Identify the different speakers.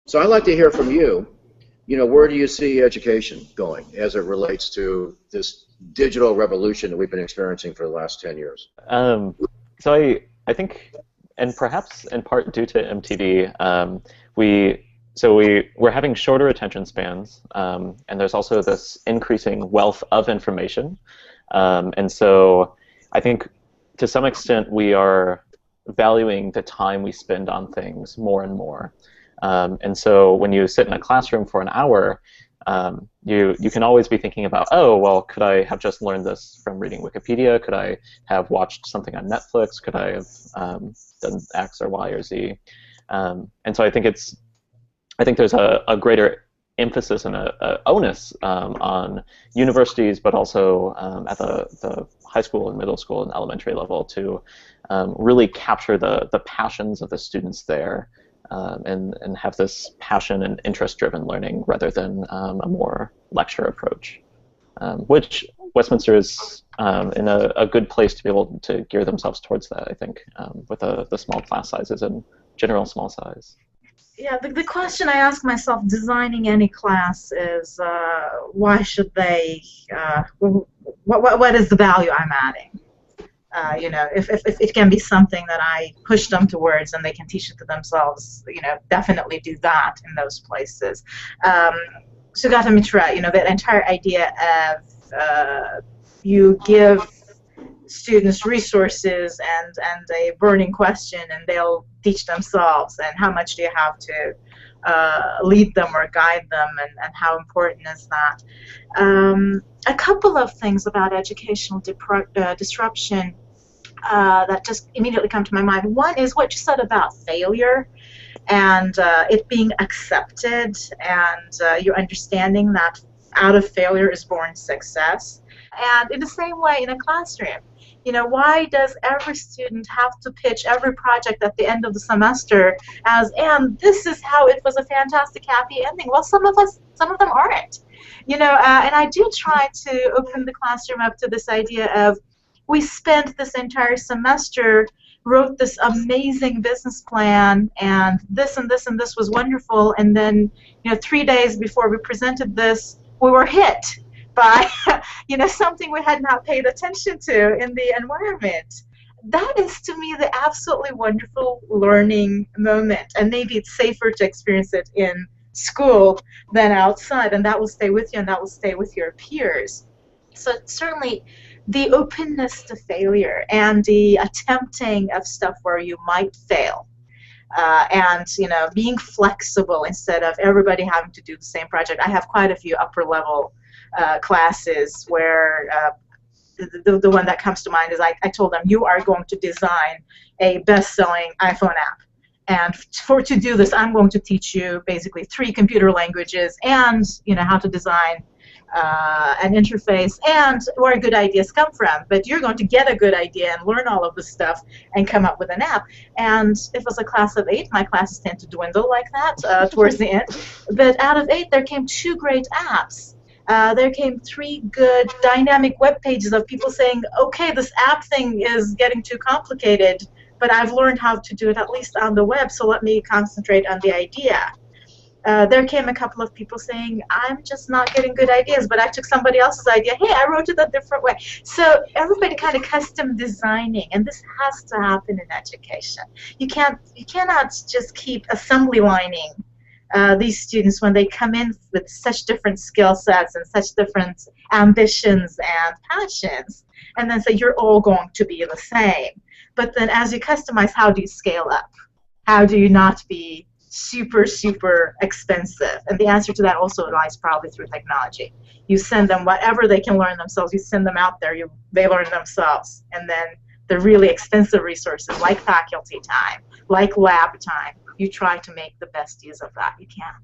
Speaker 1: So I'd like to hear from you. Where do you see education going as it relates to this digital revolution that we've been experiencing for the last 10 years?
Speaker 2: So I think, and perhaps in part due to MTV, we're having shorter attention spans, and there's also this increasing wealth of information. And so I think to some extent we are valuing the time we spend on things more and more. And so when you sit in a classroom for an hour, you can always be thinking about, oh, well, could I have just learned this from reading Wikipedia? Could I have watched something on Netflix? Could I have done X or Y or Z? And so I think there's a greater emphasis and a onus on universities, but also at the high school and middle school and elementary level to really capture the passions of the students there. And have this passion and interest-driven learning rather than a more lecture approach, which Westminster is in a good place to be able to gear themselves towards that, I think, with the small class sizes and general small size.
Speaker 3: Yeah, the question I ask myself designing any class is why should they, what is the value I'm adding? If it can be something that I push them towards and they can teach it to themselves, definitely do that in those places. Sugata Mitra, that entire idea of you give students resources and a burning question and they'll teach themselves, and how much do you have to lead them or guide them, and how important is that? A couple of things about educational disruption that just immediately come to my mind. One is what you said about failure and it being accepted, and your understanding that out of failure is born success. And in the same way in a classroom, why does every student have to pitch every project at the end of the semester as, and this is how it was a fantastic happy ending? Well, some of them aren't. And I do try to open the classroom up to this idea of, we spent this entire semester, wrote this amazing business plan, and this and this and this was wonderful, and then 3 days before we presented this, we were hit by something we had not paid attention to in the environment. That is, to me, the absolutely wonderful learning moment, and maybe it's safer to experience it in school than outside, and that will stay with you, and that will stay with your peers. So certainly the openness to failure and the attempting of stuff where you might fail, and being flexible instead of everybody having to do the same project. I have quite a few upper level classes where the one that comes to mind is I told them, you are going to design a best-selling iPhone app, and to do this I'm going to teach you basically 3 computer languages and how to design an interface and where good ideas come from. But you're going to get a good idea and learn all of this stuff and come up with an app. And if it was a class of 8, my classes tend to dwindle like that towards the end. But out of 8, there came 2 great apps. There came 3 good dynamic web pages of people saying, okay, this app thing is getting too complicated, but I've learned how to do it at least on the web, so let me concentrate on the idea. There came a couple of people saying, I'm just not getting good ideas, but I took somebody else's idea. Hey, I wrote it a different way. So everybody kind of custom designing, and this has to happen in education. You cannot just keep assembly lining these students when they come in with such different skill sets and such different ambitions and passions, and then say you're all going to be the same. But then as you customize, how do you scale up? How do you not be super, super expensive? And the answer to that also lies probably through technology. You send them whatever they can learn themselves, you send them out there, they learn themselves. And then the really expensive resources like faculty time, like lab time, you try to make the best use of that you can.